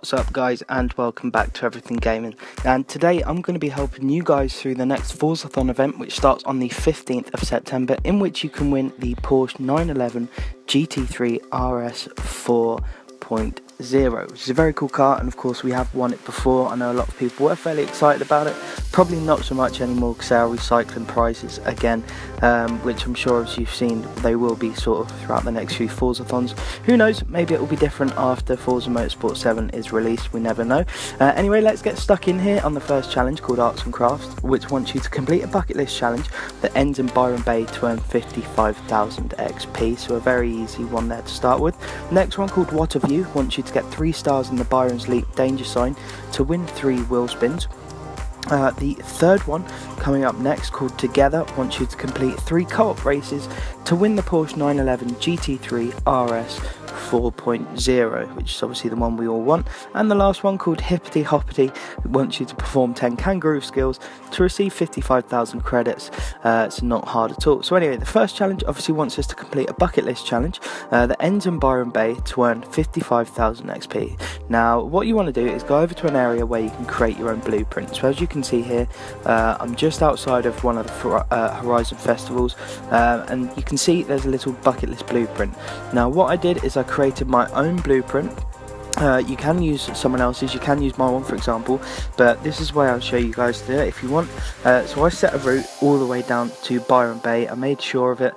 What's up guys, and welcome back to Everything Gaming. And today I'm going to be helping you guys through the next FORZATHON event, which starts on the 15th of September, in which you can win the Porsche 911 GT3 RS 4.0, which is a very cool car, and of course we have won it before. I know a lot of people were fairly excited about it, probably not so much anymore because they are recycling prices again, which I'm sure as you've seen they will be sort of throughout the next few FORZATHONs. Who knows, maybe it will be different after Forza Motorsport 7 is released, we never know. Anyway, let's get stuck in here on the first challenge called Arts and Crafts, which wants you to complete a bucket list challenge that ends in Byron Bay to earn 55,000 XP, so a very easy one there to start with. Next one called What a View wants you to get 3 stars in the Byron's Leap danger sign to win 3 wheel spins. The third one coming up next, called Together, wants you to complete 3 co-op races to win the Porsche 911 GT3 RS 4.0, which is obviously the one we all want. And the last one called Hippity Hoppity wants you to perform 10 kangaroo skills to receive 55,000 credits. It's not hard at all. So anyway, the first challenge obviously wants us to complete a bucket list challenge that ends in Byron Bay to earn 55,000 XP. Now what you want to do is go over to an area where you can create your own blueprint. So as you can see here, I'm just outside of one of the Horizon festivals, and you can see there's a little bucket list blueprint. Now what I did is I created my own blueprint. You can use someone else's, you can use my one for example, but this is where I'll show you guys to do it if you want. So I set a route all the way down to Byron Bay. I made sure of it,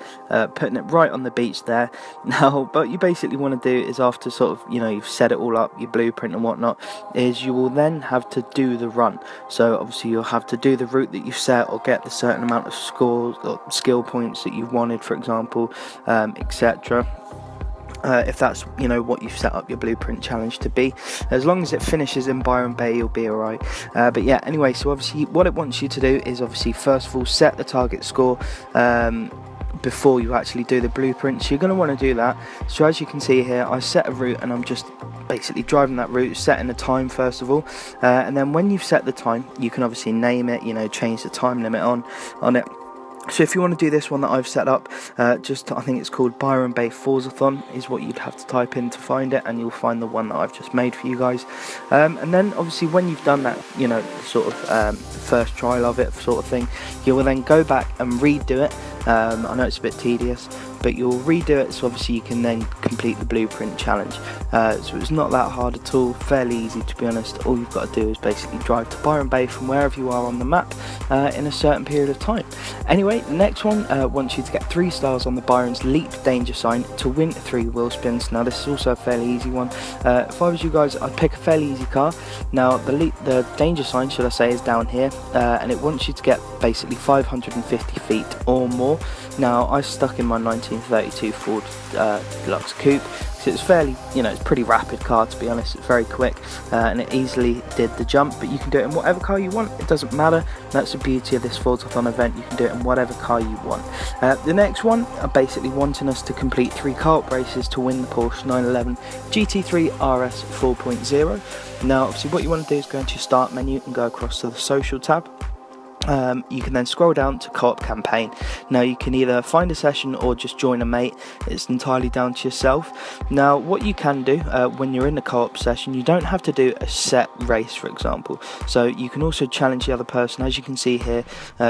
putting it right on the beach there. Now what you basically want to do is, after sort of, you know, you've set it all up, your blueprint and whatnot, is you will then have to do the run. So obviously you'll have to do the route that you've set, or get the certain amount of scores or skill points that you've wanted, for example, etc. If that's, you know, what you've set up your blueprint challenge to be. As long as it finishes in Byron Bay, you'll be alright. But yeah, anyway, so obviously what it wants you to do is obviously first of all set the target score before you actually do the blueprint. So you're going to want to do that. So as you can see here, I set a route and I'm just basically driving that route, setting a time first of all, and then when you've set the time, you can obviously name it, you know, change the time limit on it. So if you want to do this one that I've set up, I think it's called Byron Bay FORZATHON is what you'd have to type in to find it, and you'll find the one that I've just made for you guys. And then obviously when you've done that, you know, sort of first trial of it sort of thing, you will then go back and redo it. I know it's a bit tedious, but you'll redo it so obviously you can then complete the blueprint challenge. So it's not that hard at all, fairly easy to be honest. All you've got to do is basically drive to Byron Bay from wherever you are on the map in a certain period of time. Anyway, the next one wants you to get 3 stars on the Byron's Leap danger sign to win 3 wheel spins. Now this is also a fairly easy one. If I was you guys, I'd pick a fairly easy car. Now the danger sign, should I say, is down here, and it wants you to get basically 550 feet or more. Now I stuck in my 1932 Ford Deluxe Coupe, so it's fairly, you know, it's a pretty rapid car to be honest. It's very quick, and it easily did the jump, but you can do it in whatever car you want, it doesn't matter. That's the beauty of this FORZATHON event, you can do it in whatever car you want. The next one are basically wanting us to complete 3 co-op races to win the Porsche 911 GT3 RS 4.0. Now obviously what you want to do is go into your start menu and go across to the social tab. You can then scroll down to co-op campaign. Now you can either find a session or just join a mate, it's entirely down to yourself. Now what you can do when you're in the co-op session, you don't have to do a set race for example, so you can also challenge the other person, as you can see here,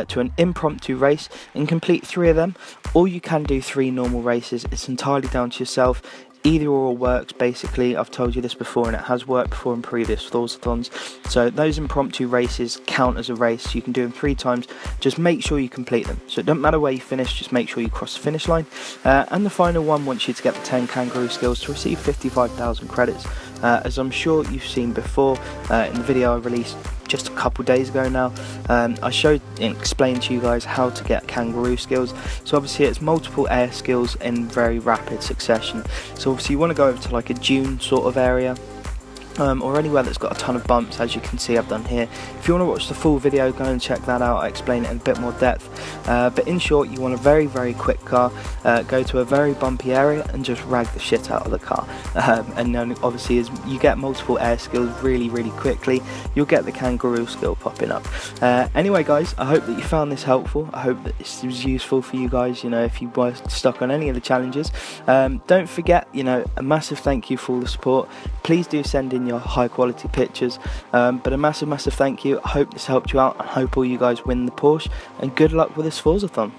to an impromptu race and complete 3 of them, or you can do 3 normal races. It's entirely down to yourself. Either or works basically. I've told you this before and it has worked before in previous FORZATHONs. So those impromptu races count as a race. You can do them 3 times. Just make sure you complete them. So it doesn't matter where you finish, just make sure you cross the finish line. And the final one wants you to get the 10 kangaroo skills to receive 55,000 credits. As I'm sure you've seen before in the video I released just a couple days ago now, I showed and explained to you guys how to get kangaroo skills. So obviously it's multiple air skills in very rapid succession. So obviously you want to go over to like a dune sort of area, or anywhere that's got a ton of bumps, as you can see I've done here. If you want to watch the full video, go and check that out. I explain it in a bit more depth, but in short, you want a very, very quick car, go to a very bumpy area and just rag the shit out of the car, and then obviously as you get multiple air skills really, really quickly, you'll get the kangaroo skill popping up. Anyway guys, I hope that you found this helpful. I hope that this was useful for you guys, you know, if you were stuck on any of the challenges. Don't forget, you know, a massive thank you for all the support. Please do send in your high quality pictures. But a massive thank you. I hope this helped you out. I hope all you guys win the Porsche, and good luck with this Forzathon.